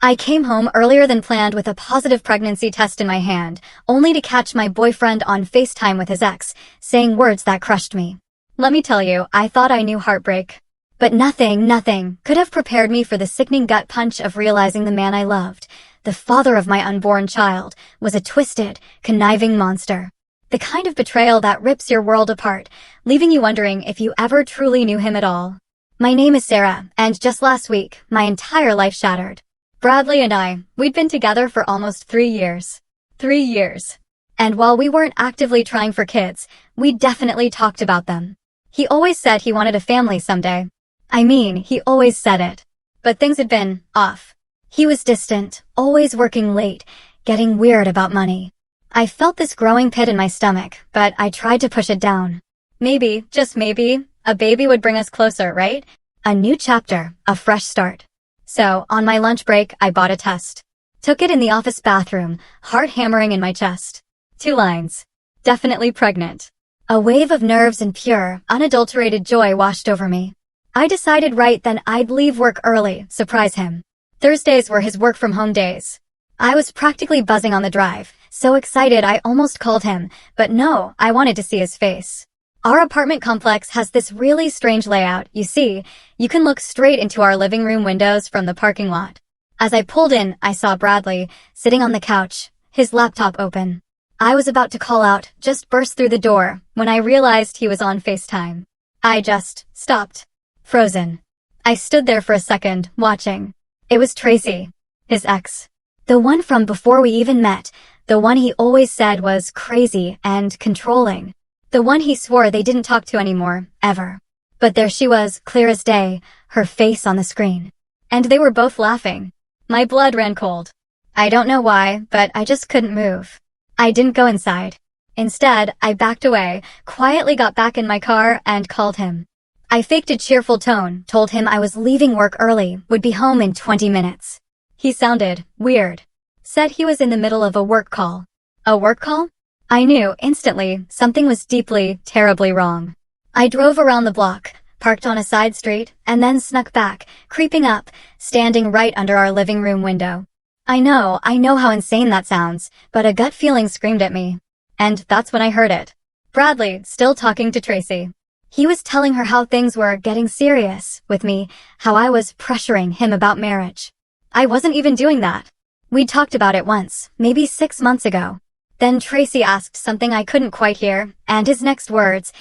I came home earlier than planned with a positive pregnancy test in my hand, only to catch my boyfriend on FaceTime with his ex, saying words that crushed me. Let me tell you, I thought I knew heartbreak. But nothing could have prepared me for the sickening gut punch of realizing the man I loved, the father of my unborn child, was a twisted, conniving monster. The kind of betrayal that rips your world apart, leaving you wondering if you ever truly knew him at all. My name is Sarah, and just last week, my entire life shattered. Bradley and we'd been together for almost 3 years. 3 years. And while we weren't actively trying for kids, we definitely talked about them. He always said he wanted a family someday. I mean, he always said it. But things had been off. He was distant, always working late, getting weird about money. I felt this growing pit in my stomach, but I tried to push it down. Maybe, just maybe, a baby would bring us closer, right? A new chapter, a fresh start. So, on my lunch break, I bought a test. Took it in the office bathroom, heart hammering in my chest. 2 lines. Definitely pregnant. A wave of nerves and pure, unadulterated joy washed over me. I decided right then I'd leave work early, surprise him. Thursdays were his work-from-home days. I was practically buzzing on the drive, so excited I almost called him, but no, I wanted to see his face. Our apartment complex has this really strange layout. You see, you can look straight into our living room windows from the parking lot. As I pulled in, I saw Bradley, sitting on the couch, his laptop open. I was about to call out, just burst through the door, when I realized he was on FaceTime. I just stopped. Frozen. I stood there for a second, watching. It was Tracy. His ex. The one from before we even met, the one he always said was crazy and controlling. The one he swore they didn't talk to anymore, ever. But there she was, clear as day, her face on the screen. And they were both laughing. My blood ran cold. I don't know why, but I just couldn't move. I didn't go inside. Instead, I backed away, quietly got back in my car, and called him. I faked a cheerful tone, told him I was leaving work early, would be home in 20 minutes. He sounded weird. Said he was in the middle of a work call. A work call? I knew, instantly, something was deeply, terribly wrong. I drove around the block, parked on a side street, and then snuck back, creeping up, standing right under our living room window. I know how insane that sounds, but a gut feeling screamed at me. And that's when I heard it. Bradley, still talking to Tracy. He was telling her how things were getting serious with me, how I was pressuring him about marriage. I wasn't even doing that. We'd talked about it once, maybe 6 months ago. Then Tracy asked something I couldn't quite hear, and his next words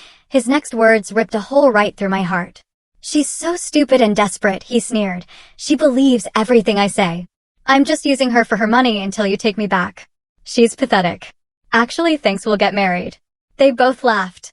ripped a hole right through my heart. She's so stupid and desperate, he sneered. She believes everything I say. I'm just using her for her money until you take me back. She's pathetic. Actually thinks we'll get married. They both laughed.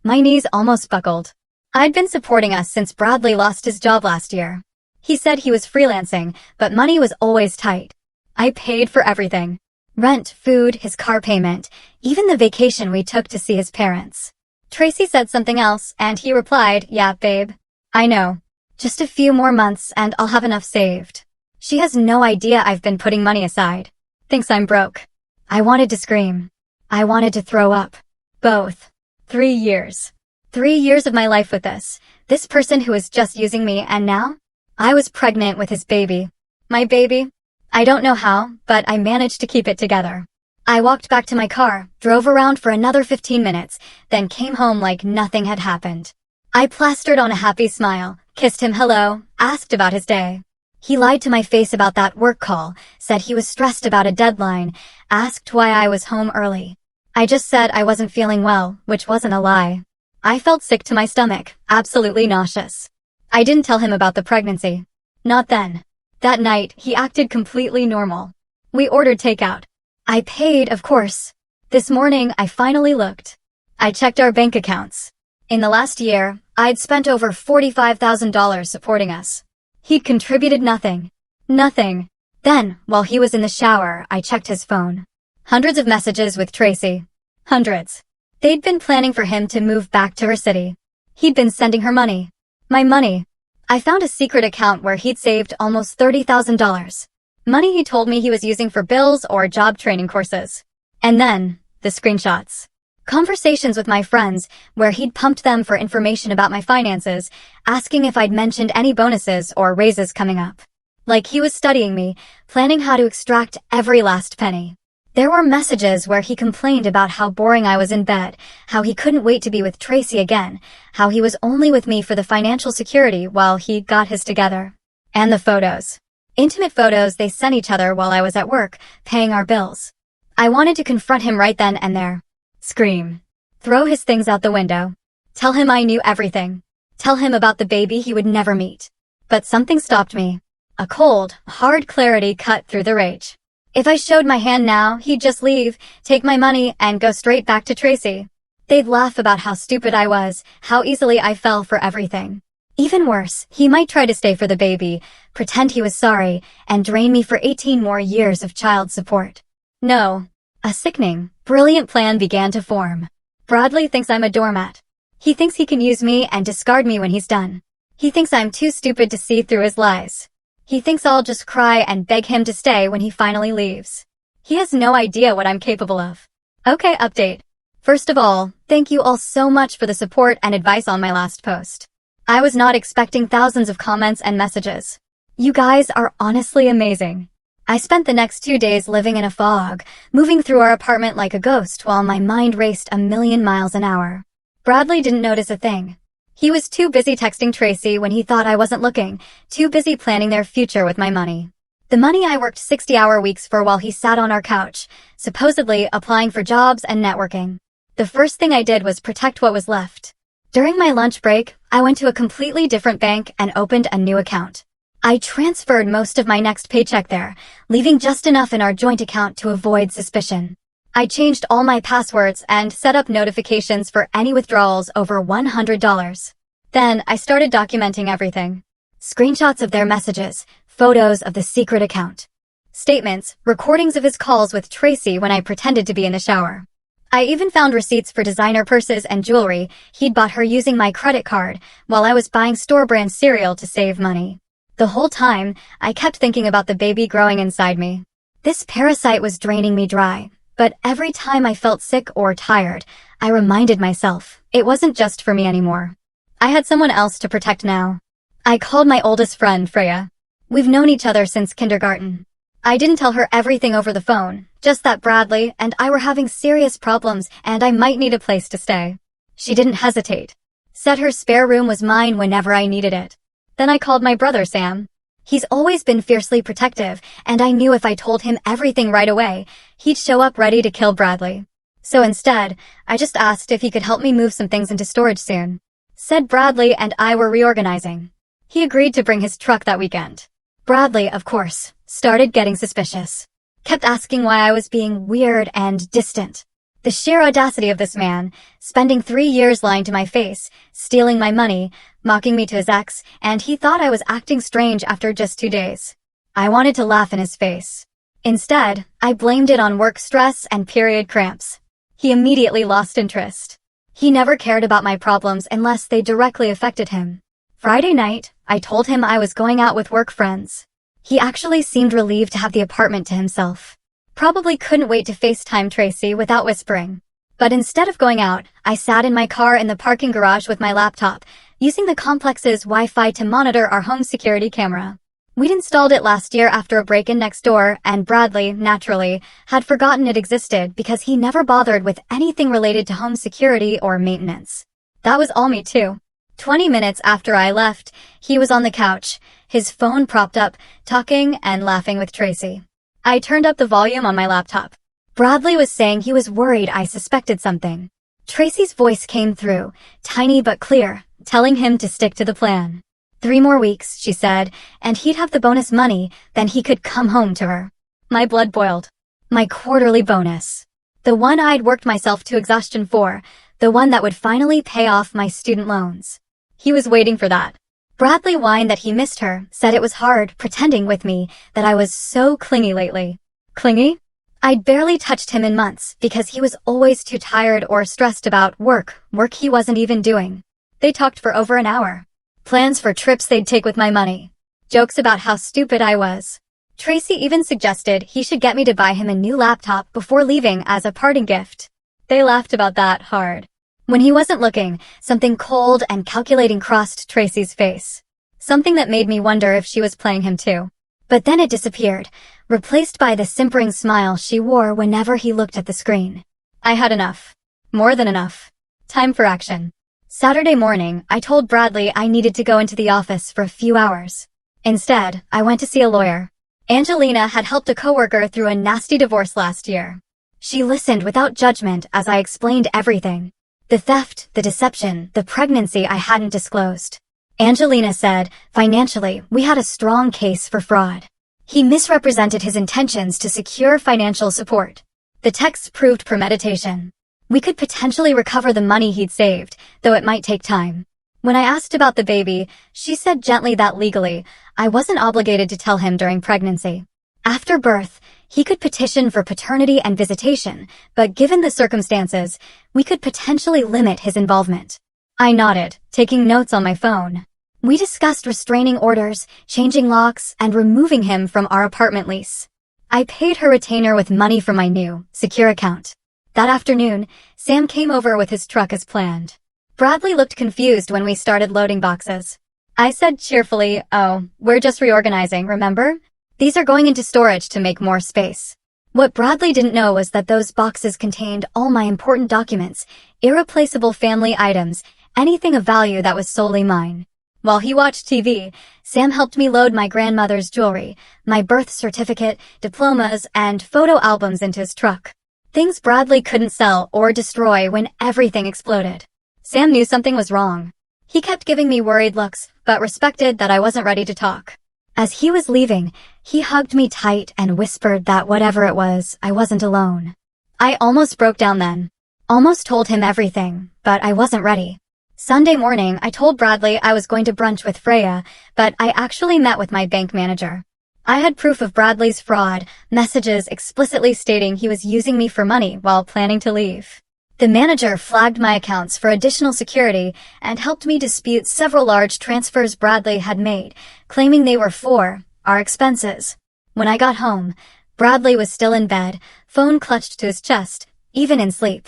My knees almost buckled. I'd been supporting us since Bradley lost his job last year. He said he was freelancing, but money was always tight. I paid for everything. Rent, food, his car payment, even the vacation we took to see his parents. Tracy said something else, and he replied, yeah, babe. I know. Just a few more months and I'll have enough saved. She has no idea I've been putting money aside. Thinks I'm broke. I wanted to scream. I wanted to throw up. Both. 3 years. 3 years of my life with this person who was just using me, and now? I was pregnant with his baby. My baby? I don't know how, but I managed to keep it together. I walked back to my car, drove around for another 15 minutes, then came home like nothing had happened. I plastered on a happy smile, kissed him hello, asked about his day. He lied to my face about that work call, said he was stressed about a deadline, asked why I was home early. I just said I wasn't feeling well, which wasn't a lie. I felt sick to my stomach, absolutely nauseous. I didn't tell him about the pregnancy. Not then. That night, he acted completely normal. We ordered takeout. I paid, of course. This morning, I finally looked. I checked our bank accounts. In the last year, I'd spent over $45,000 supporting us. He'd contributed nothing. Nothing. Then, while he was in the shower, I checked his phone. Hundreds of messages with Tracy. Hundreds. They'd been planning for him to move back to her city. He'd been sending her money. My money. I found a secret account where he'd saved almost $30,000. Money he told me he was using for bills or job training courses. And then, the screenshots. Conversations with my friends, where he'd pumped them for information about my finances, asking if I'd mentioned any bonuses or raises coming up. Like he was studying me, planning how to extract every last penny. There were messages where he complained about how boring I was in bed, how he couldn't wait to be with Tracy again, how he was only with me for the financial security while he got his together. And the photos. Intimate photos they sent each other while I was at work, paying our bills. I wanted to confront him right then and there. Scream. Throw his things out the window. Tell him I knew everything. Tell him about the baby he would never meet. But something stopped me. A cold, hard clarity cut through the rage. If I showed my hand now, he'd just leave, take my money, and go straight back to Tracy. They'd laugh about how stupid I was, how easily I fell for everything. Even worse, he might try to stay for the baby, pretend he was sorry, and drain me for 18 more years of child support. No. A sickening, brilliant plan began to form. Bradley thinks I'm a doormat. He thinks he can use me and discard me when he's done. He thinks I'm too stupid to see through his lies. He thinks I'll just cry and beg him to stay when he finally leaves. He has no idea what I'm capable of. Okay, update. First of all, thank you all so much for the support and advice on my last post. I was not expecting thousands of comments and messages. You guys are honestly amazing. I spent the next 2 days living in a fog, moving through our apartment like a ghost while my mind raced a million miles an hour. Bradley didn't notice a thing. He was too busy texting Tracy when he thought I wasn't looking, too busy planning their future with my money. The money I worked 60-hour weeks for while he sat on our couch, supposedly applying for jobs and networking. The first thing I did was protect what was left. During my lunch break, I went to a completely different bank and opened a new account. I transferred most of my next paycheck there, leaving just enough in our joint account to avoid suspicion. I changed all my passwords and set up notifications for any withdrawals over $100. Then I started documenting everything. Screenshots of their messages, photos of the secret account, statements, recordings of his calls with Tracy when I pretended to be in the shower. I even found receipts for designer purses and jewelry he'd bought her using my credit card while I was buying store-brand cereal to save money. The whole time, I kept thinking about the baby growing inside me. This parasite was draining me dry. But every time I felt sick or tired, I reminded myself, it wasn't just for me anymore. I had someone else to protect now. I called my oldest friend, Freya. We've known each other since kindergarten. I didn't tell her everything over the phone, just that Bradley and I were having serious problems and I might need a place to stay. She didn't hesitate. Said her spare room was mine whenever I needed it. Then I called my brother, Sam. He's always been fiercely protective, and I knew if I told him everything right away, he'd show up ready to kill Bradley. So instead, I just asked if he could help me move some things into storage soon. Said Bradley and I were reorganizing. He agreed to bring his truck that weekend. Bradley, of course, started getting suspicious. Kept asking why I was being weird and distant. The sheer audacity of this man, spending 3 years lying to my face, stealing my money, mocking me to his ex, and he thought I was acting strange after just 2 days. I wanted to laugh in his face. Instead, I blamed it on work stress and period cramps. He immediately lost interest. He never cared about my problems unless they directly affected him. Friday night, I told him I was going out with work friends. He actually seemed relieved to have the apartment to himself. Probably couldn't wait to FaceTime Tracy without whispering. But instead of going out, I sat in my car in the parking garage with my laptop, using the complex's Wi-Fi to monitor our home security camera. We'd installed it last year after a break-in next door, and Bradley, naturally, had forgotten it existed because he never bothered with anything related to home security or maintenance. That was all me too. 20 minutes after I left, he was on the couch, his phone propped up, talking and laughing with Tracy. I turned up the volume on my laptop. Bradley was saying he was worried I suspected something. Tracy's voice came through, tiny but clear, telling him to stick to the plan. 3 more weeks, she said, and he'd have the bonus money, then he could come home to her. My blood boiled. My quarterly bonus. The one I'd worked myself to exhaustion for, the one that would finally pay off my student loans. He was waiting for that. Bradley whined that he missed her, said it was hard pretending with me that I was so clingy lately. Clingy? I'd barely touched him in months because he was always too tired or stressed about work he wasn't even doing. They talked for over an hour. Plans for trips they'd take with my money. Jokes about how stupid I was. Tracy even suggested he should get me to buy him a new laptop before leaving as a parting gift. They laughed about that hard. When he wasn't looking, something cold and calculating crossed Tracy's face. Something that made me wonder if she was playing him too. But then it disappeared, replaced by the simpering smile she wore whenever he looked at the screen. I had enough. More than enough. Time for action. Saturday morning, I told Bradley I needed to go into the office for a few hours. Instead, I went to see a lawyer. Angelina had helped a coworker through a nasty divorce last year. She listened without judgment as I explained everything. The theft, the deception, the pregnancy I hadn't disclosed. Angelina said, financially, we had a strong case for fraud. He misrepresented his intentions to secure financial support. The texts proved premeditation. We could potentially recover the money he'd saved, though it might take time. When I asked about the baby, she said gently that legally, I wasn't obligated to tell him during pregnancy. After birth, he could petition for paternity and visitation, but given the circumstances, we could potentially limit his involvement. I nodded, taking notes on my phone. We discussed restraining orders, changing locks, and removing him from our apartment lease. I paid her retainer with money from my new, secure account. That afternoon, Sam came over with his truck as planned. Bradley looked confused when we started loading boxes. I said cheerfully, oh, we're just reorganizing, remember? These are going into storage to make more space. What Bradley didn't know was that those boxes contained all my important documents, irreplaceable family items, anything of value that was solely mine. While he watched TV, Sam helped me load my grandmother's jewelry, my birth certificate, diplomas, and photo albums into his truck. Things Bradley couldn't sell or destroy when everything exploded. Sam knew something was wrong. He kept giving me worried looks, but respected that I wasn't ready to talk. As he was leaving, he hugged me tight and whispered that whatever it was, I wasn't alone. I almost broke down then. Almost told him everything, but I wasn't ready. Sunday morning, I told Bradley I was going to brunch with Freya, but I actually met with my bank manager. I had proof of Bradley's fraud, messages explicitly stating he was using me for money while planning to leave. The manager flagged my accounts for additional security and helped me dispute several large transfers Bradley had made, claiming they were for our expenses. When I got home, Bradley was still in bed, phone clutched to his chest, even in sleep.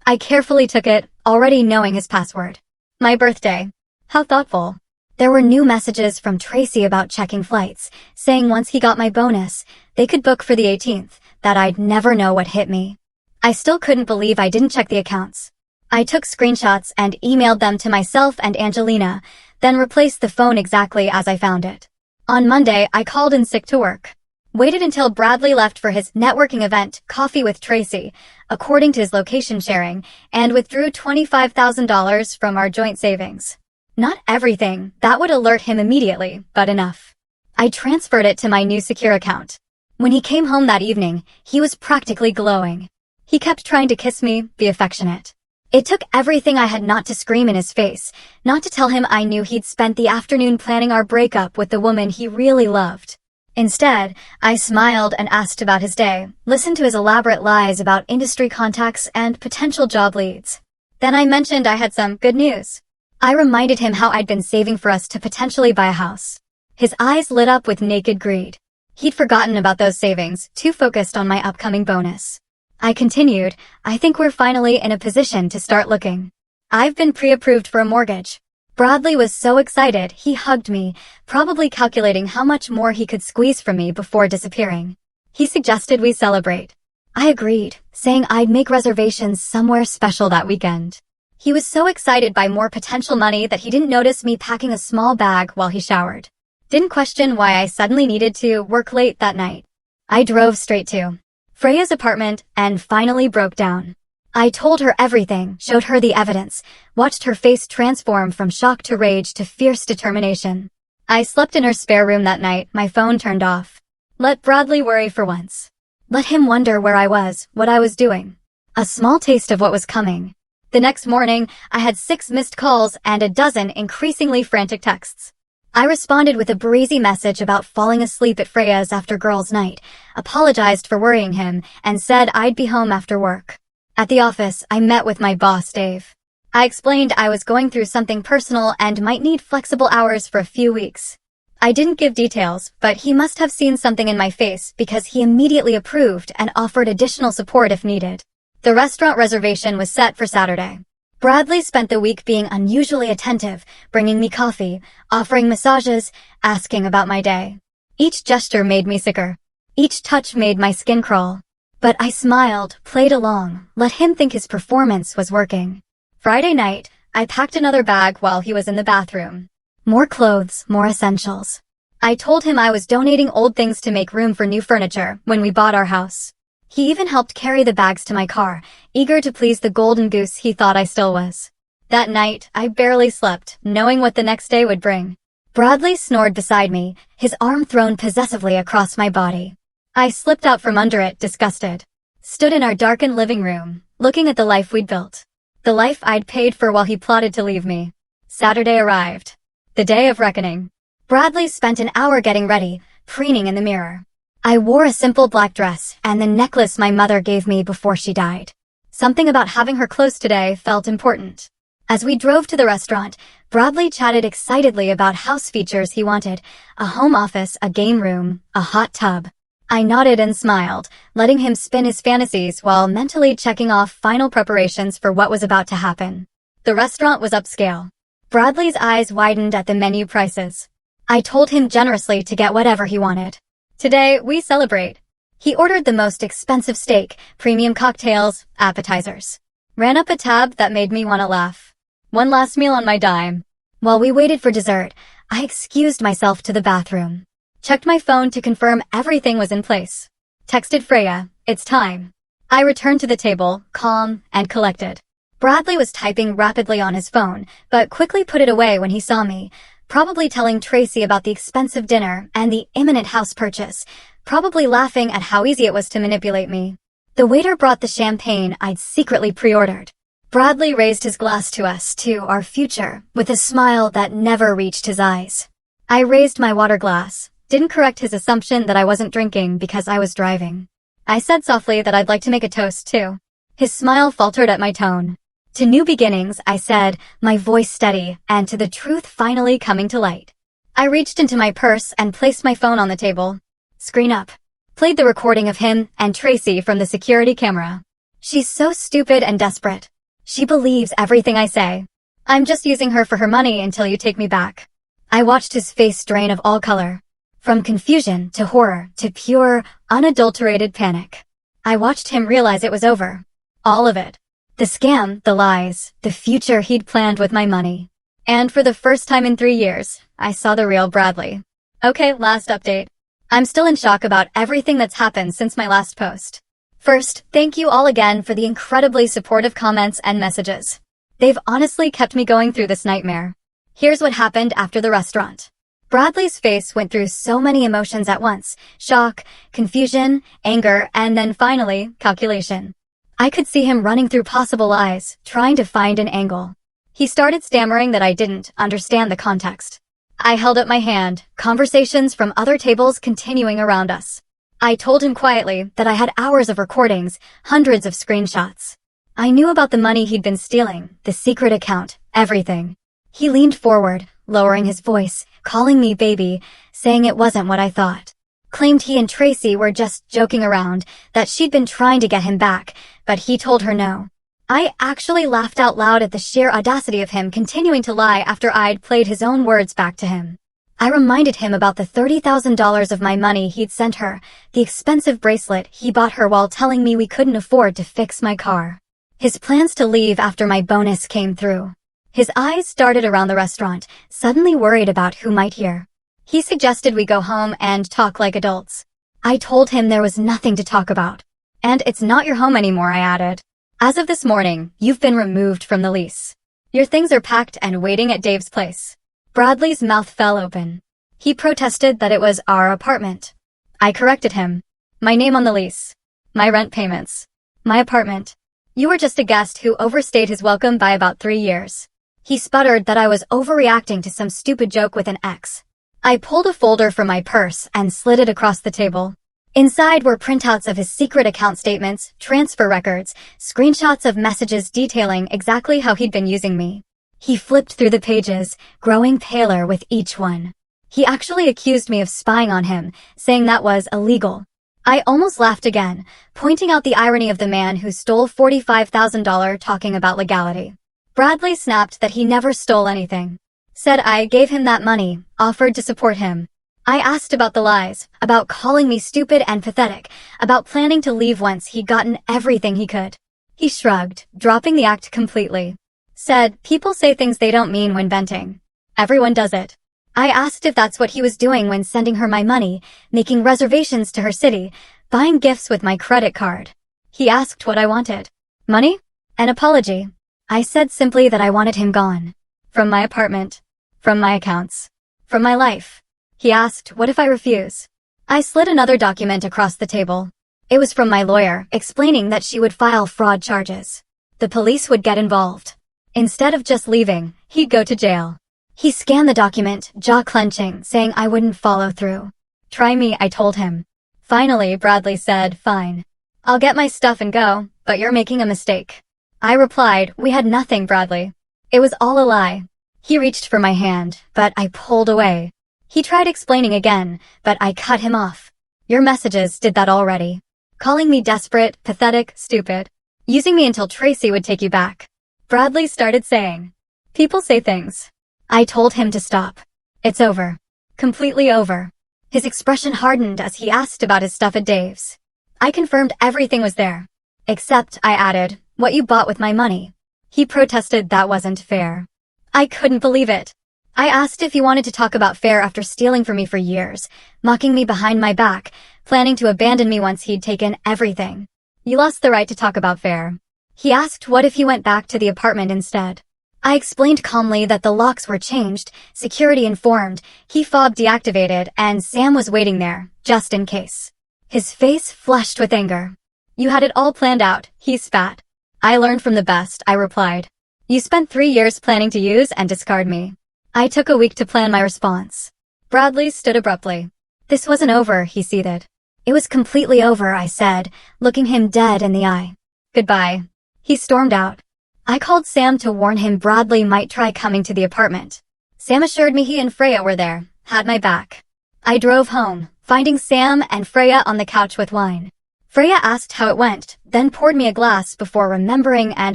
I carefully took it, already knowing his password. My birthday. How thoughtful. There were new messages from Tracy about checking flights, saying once he got my bonus, they could book for the 18th, that I'd never know what hit me. I still couldn't believe I didn't check the accounts. I took screenshots and emailed them to myself and Angelina, then replaced the phone exactly as I found it. On Monday, I called in sick to work. Waited until Bradley left for his networking event, Coffee with Tracy, according to his location sharing, and withdrew $25,000 from our joint savings. Not everything, that would alert him immediately, but enough. I transferred it to my new secure account. When he came home that evening, he was practically glowing. He kept trying to kiss me, be affectionate. It took everything I had not to scream in his face, not to tell him I knew he'd spent the afternoon planning our breakup with the woman he really loved. Instead, I smiled and asked about his day, listened to his elaborate lies about industry contacts and potential job leads. Then I mentioned I had some good news. I reminded him how I'd been saving for us to potentially buy a house. His eyes lit up with naked greed. He'd forgotten about those savings, too focused on my upcoming bonus. I continued, I think we're finally in a position to start looking. I've been pre-approved for a mortgage. Bradley was so excited, he hugged me, probably calculating how much more he could squeeze from me before disappearing. He suggested we celebrate. I agreed, saying I'd make reservations somewhere special that weekend. He was so excited by more potential money that he didn't notice me packing a small bag while he showered. Didn't question why I suddenly needed to work late that night. I drove straight to Freya's apartment and finally broke down. I told her everything, showed her the evidence, watched her face transform from shock to rage to fierce determination. I slept in her spare room that night, my phone turned off. Let Bradley worry for once. Let him wonder where I was, what I was doing. A small taste of what was coming. The next morning, I had 6 missed calls and a dozen increasingly frantic texts. I responded with a breezy message about falling asleep at Freya's after girls' night, apologized for worrying him, and said I'd be home after work. At the office, I met with my boss, Dave. I explained I was going through something personal and might need flexible hours for a few weeks. I didn't give details, but he must have seen something in my face because he immediately approved and offered additional support if needed. The restaurant reservation was set for Saturday. Bradley spent the week being unusually attentive, bringing me coffee, offering massages, asking about my day. Each gesture made me sicker. Each touch made my skin crawl. But I smiled, played along, let him think his performance was working. Friday night, I packed another bag while he was in the bathroom. More clothes, more essentials. I told him I was donating old things to make room for new furniture when we bought our house. He even helped carry the bags to my car, eager to please the golden goose he thought I still was. That night, I barely slept, knowing what the next day would bring. Bradley snored beside me, his arm thrown possessively across my body. I slipped out from under it, disgusted. Stood in our darkened living room, looking at the life we'd built. The life I'd paid for while he plotted to leave me. Saturday arrived. The day of reckoning. Bradley spent an hour getting ready, preening in the mirror. I wore a simple black dress and the necklace my mother gave me before she died. Something about having her close today felt important. As we drove to the restaurant, Bradley chatted excitedly about house features he wanted: a home office, a game room, a hot tub. I nodded and smiled, letting him spin his fantasies while mentally checking off final preparations for what was about to happen. The restaurant was upscale. Bradley's eyes widened at the menu prices. I told him generously to get whatever he wanted. Today, we celebrate. He ordered the most expensive steak, premium cocktails, appetizers. Ran up a tab that made me want to laugh. One last meal on my dime. While we waited for dessert, I excused myself to the bathroom. Checked my phone to confirm everything was in place. Texted Freya, "It's time." I returned to the table, calm and collected. Bradley was typing rapidly on his phone, but quickly put it away when he saw me, probably telling Tracy about the expensive dinner and the imminent house purchase, probably laughing at how easy it was to manipulate me. The waiter brought the champagne I'd secretly pre-ordered. Bradley raised his glass to us, to our future, with a smile that never reached his eyes. I raised my water glass, didn't correct his assumption that I wasn't drinking because I was driving. I said softly that I'd like to make a toast too. His smile faltered at my tone. To new beginnings, I said, my voice steady, and to the truth finally coming to light. I reached into my purse and placed my phone on the table. Screen up. Played the recording of him and Tracy from the security camera. She's so stupid and desperate. She believes everything I say. I'm just using her for her money until you take me back. I watched his face drain of all color. From confusion to horror to pure, unadulterated panic. I watched him realize it was over. All of it. The scam, the lies, the future he'd planned with my money. And for the first time in 3 years, I saw the real Bradley. Okay, last update. I'm still in shock about everything that's happened since my last post. First, thank you all again for the incredibly supportive comments and messages. They've honestly kept me going through this nightmare. Here's what happened after the restaurant. Bradley's face went through so many emotions at once: shock, confusion, anger, and then finally, calculation. I could see him running through possible lies, trying to find an angle. He started stammering that I didn't understand the context. I held up my hand, conversations from other tables continuing around us. I told him quietly that I had hours of recordings, hundreds of screenshots. I knew about the money he'd been stealing, the secret account, everything. He leaned forward, lowering his voice, calling me baby, saying it wasn't what I thought. Claimed he and Tracy were just joking around, that she'd been trying to get him back, but he told her no. I actually laughed out loud at the sheer audacity of him continuing to lie after I'd played his own words back to him. I reminded him about the $30,000 of my money he'd sent her, the expensive bracelet he bought her while telling me we couldn't afford to fix my car. His plans to leave after my bonus came through. His eyes darted around the restaurant, suddenly worried about who might hear. He suggested we go home and talk like adults. I told him there was nothing to talk about. And it's not your home anymore, I added. As of this morning, you've been removed from the lease. Your things are packed and waiting at Dave's place. Bradley's mouth fell open. He protested that it was our apartment. I corrected him. My name on the lease. My rent payments. My apartment. You were just a guest who overstayed his welcome by about 3 years. He sputtered that I was overreacting to some stupid joke with an ex. I pulled a folder from my purse and slid it across the table. Inside were printouts of his secret account statements, transfer records, screenshots of messages detailing exactly how he'd been using me. He flipped through the pages, growing paler with each one. He actually accused me of spying on him, saying that was illegal. I almost laughed again, pointing out the irony of the man who stole $45,000 talking about legality. Bradley snapped that he never stole anything. Said I gave him that money, offered to support him. I asked about the lies, about calling me stupid and pathetic, about planning to leave once he'd gotten everything he could. He shrugged, dropping the act completely. Said, people say things they don't mean when venting. Everyone does it. I asked if that's what he was doing when sending her my money, making reservations to her city, buying gifts with my credit card. He asked what I wanted. Money? An apology. I said simply that I wanted him gone. From my apartment. From my accounts. From my life. He asked, what if I refuse? I slid another document across the table. It was from my lawyer, explaining that she would file fraud charges. The police would get involved. Instead of just leaving, he'd go to jail. He scanned the document, jaw clenching, saying I wouldn't follow through. Try me, I told him. Finally, Bradley said, fine. I'll get my stuff and go, but you're making a mistake. I replied, we had nothing, Bradley. It was all a lie. He reached for my hand, but I pulled away. He tried explaining again, but I cut him off. Your messages did that already. Calling me desperate, pathetic, stupid. Using me until Tracy would take you back. Bradley started saying. People say things. I told him to stop. It's over. Completely over. His expression hardened as he asked about his stuff at Dave's. I confirmed everything was there. Except, I added, what you bought with my money. He protested that wasn't fair. I couldn't believe it. I asked if he wanted to talk about fair after stealing from me for years, mocking me behind my back, planning to abandon me once he'd taken everything. You lost the right to talk about fair. He asked what if he went back to the apartment instead. I explained calmly that the locks were changed, security informed, key fob deactivated, and Sam was waiting there, just in case. His face flushed with anger. You had it all planned out, he spat. I learned from the best, I replied. You spent 3 years planning to use and discard me. I took a week to plan my response. Bradley stood abruptly. This wasn't over, he seethed. It was completely over, I said, looking him dead in the eye. Goodbye. He stormed out. I called Sam to warn him Bradley might try coming to the apartment. Sam assured me he and Freya were there, had my back. I drove home, finding Sam and Freya on the couch with wine. Freya asked how it went, then poured me a glass before remembering and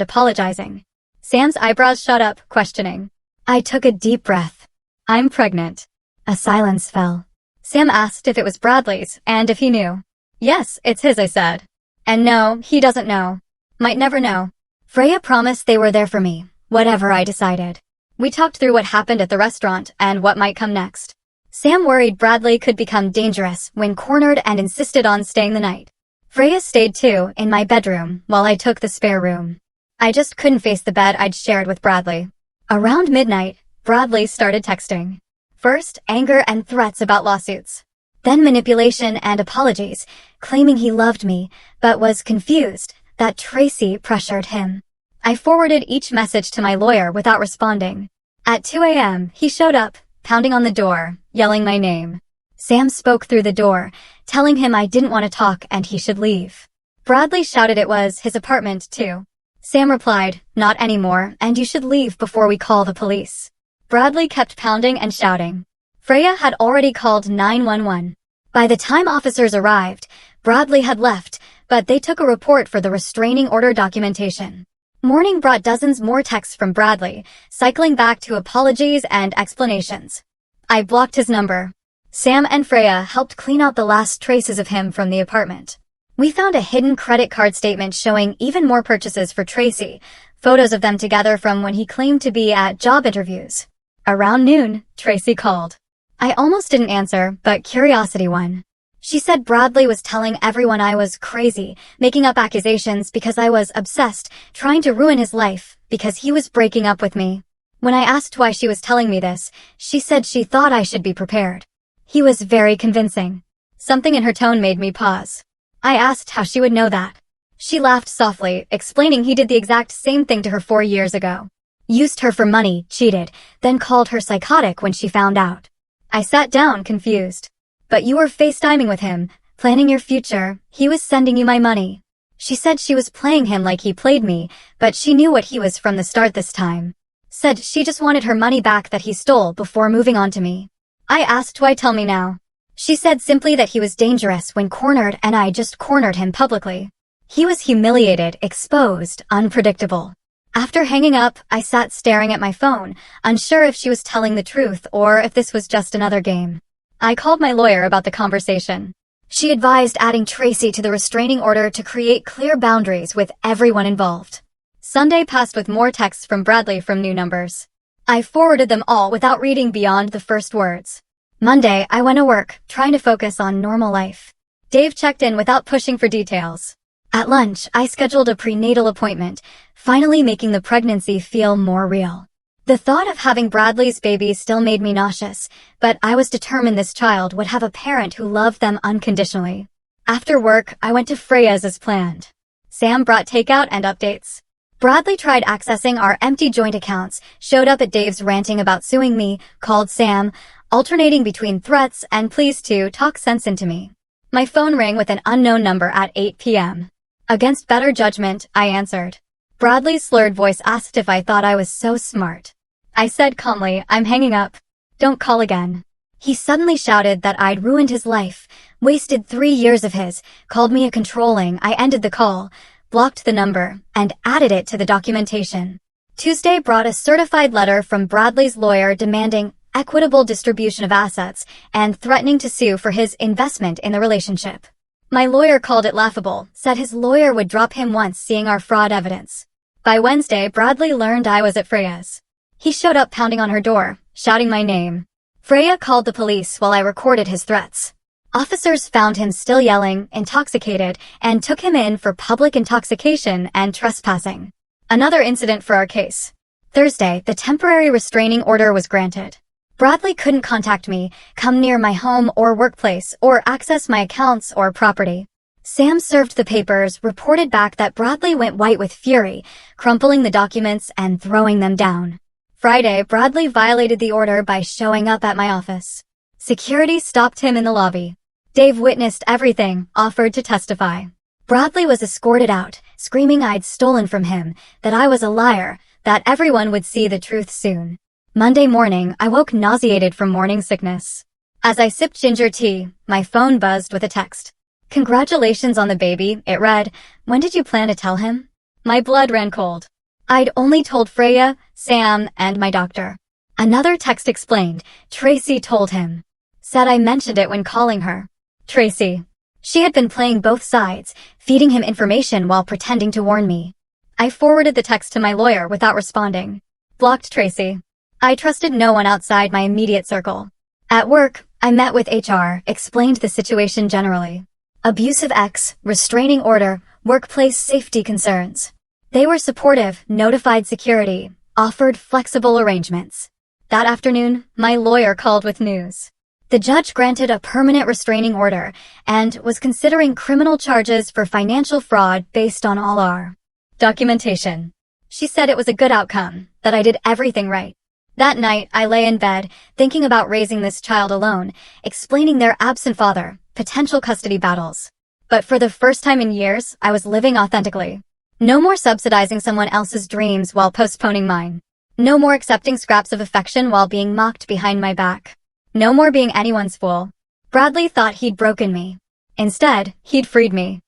apologizing. Sam's eyebrows shot up, questioning. I took a deep breath. I'm pregnant. A silence fell. Sam asked if it was Bradley's, and if he knew. Yes, it's his, I said. And no, he doesn't know. Might never know. Freya promised they were there for me, whatever I decided. We talked through what happened at the restaurant and what might come next. Sam worried Bradley could become dangerous when cornered and insisted on staying the night. Freya stayed too, in my bedroom, while I took the spare room. I just couldn't face the bed I'd shared with Bradley. Around midnight, Bradley started texting. First, anger and threats about lawsuits. Then manipulation and apologies, claiming he loved me, but was confused that Tracy pressured him. I forwarded each message to my lawyer without responding. At 2 a.m., he showed up, pounding on the door, yelling my name. Sam spoke through the door, telling him I didn't want to talk and he should leave. Bradley shouted it was his apartment, too. Sam replied, not anymore, and you should leave before we call the police. Bradley kept pounding and shouting. Freya had already called 911. By the time officers arrived, Bradley had left, but they took a report for the restraining order documentation. Morning brought dozens more texts from Bradley, cycling back to apologies and explanations. I blocked his number. Sam and Freya helped clean out the last traces of him from the apartment. We found a hidden credit card statement showing even more purchases for Tracy, photos of them together from when he claimed to be at job interviews. Around noon, Tracy called. I almost didn't answer, but curiosity won. She said Bradley was telling everyone I was crazy, making up accusations because I was obsessed, trying to ruin his life, because he was breaking up with me. When I asked why she was telling me this, she said she thought I should be prepared. He was very convincing. Something in her tone made me pause. I asked how she would know that. She laughed softly, explaining he did the exact same thing to her 4 years ago. Used her for money, cheated, then called her psychotic when she found out. I sat down, confused. But you were FaceTiming with him, planning your future, he was sending you my money. She said she was playing him like he played me, but she knew what he was from the start this time. Said she just wanted her money back that he stole before moving on to me. I asked why tell me now. She said simply that he was dangerous when cornered and I just cornered him publicly. He was humiliated, exposed, unpredictable. After hanging up, I sat staring at my phone, unsure if she was telling the truth or if this was just another game. I called my lawyer about the conversation. She advised adding Tracy to the restraining order to create clear boundaries with everyone involved. Sunday passed with more texts from Bradley from new numbers. I forwarded them all without reading beyond the first words. Monday, I went to work, trying to focus on normal life. Dave checked in without pushing for details. At lunch, I scheduled a prenatal appointment, finally making the pregnancy feel more real. The thought of having Bradley's baby still made me nauseous, but I was determined this child would have a parent who loved them unconditionally. After work, I went to Freya's as planned. Sam brought takeout and updates. Bradley tried accessing our empty joint accounts, showed up at Dave's ranting about suing me, called Sam, alternating between threats and pleas to talk sense into me. My phone rang with an unknown number at 8 p.m. Against better judgment, I answered. Bradley's slurred voice asked if I thought I was so smart. I said calmly, I'm hanging up. Don't call again. He suddenly shouted that I'd ruined his life, wasted 3 years of his, called me a controlling. I ended the call, blocked the number, and added it to the documentation. Tuesday brought a certified letter from Bradley's lawyer demanding equitable distribution of assets and threatening to sue for his investment in the relationship. My lawyer called it laughable, said his lawyer would drop him once seeing our fraud evidence. By Wednesday, Bradley learned I was at Freya's. He showed up pounding on her door, shouting my name. Freya called the police while I recorded his threats. Officers found him still yelling, intoxicated, and took him in for public intoxication and trespassing. Another incident for our case. Thursday, the temporary restraining order was granted. Bradley couldn't contact me, come near my home or workplace, or access my accounts or property. Sam served the papers, reported back that Bradley went white with fury, crumpling the documents and throwing them down. Friday, Bradley violated the order by showing up at my office. Security stopped him in the lobby. Dave witnessed everything, offered to testify. Bradley was escorted out, screaming I'd stolen from him, that I was a liar, that everyone would see the truth soon. Monday morning, I woke nauseated from morning sickness. As I sipped ginger tea, my phone buzzed with a text. Congratulations on the baby, it read. When did you plan to tell him? My blood ran cold. I'd only told Freya, Sam, and my doctor. Another text explained, Tracy told him. Said I mentioned it when calling her. Tracy. She had been playing both sides, feeding him information while pretending to warn me. I forwarded the text to my lawyer without responding. Blocked Tracy. I trusted no one outside my immediate circle. At work, I met with HR, explained the situation generally. Abusive ex, restraining order, workplace safety concerns. They were supportive, notified security, offered flexible arrangements. That afternoon, my lawyer called with news. The judge granted a permanent restraining order and was considering criminal charges for financial fraud based on all our documentation. She said it was a good outcome, that I did everything right. That night, I lay in bed, thinking about raising this child alone, explaining their absent father, potential custody battles. But for the first time in years, I was living authentically. No more subsidizing someone else's dreams while postponing mine. No more accepting scraps of affection while being mocked behind my back. No more being anyone's fool. Bradley thought he'd broken me. Instead, he'd freed me.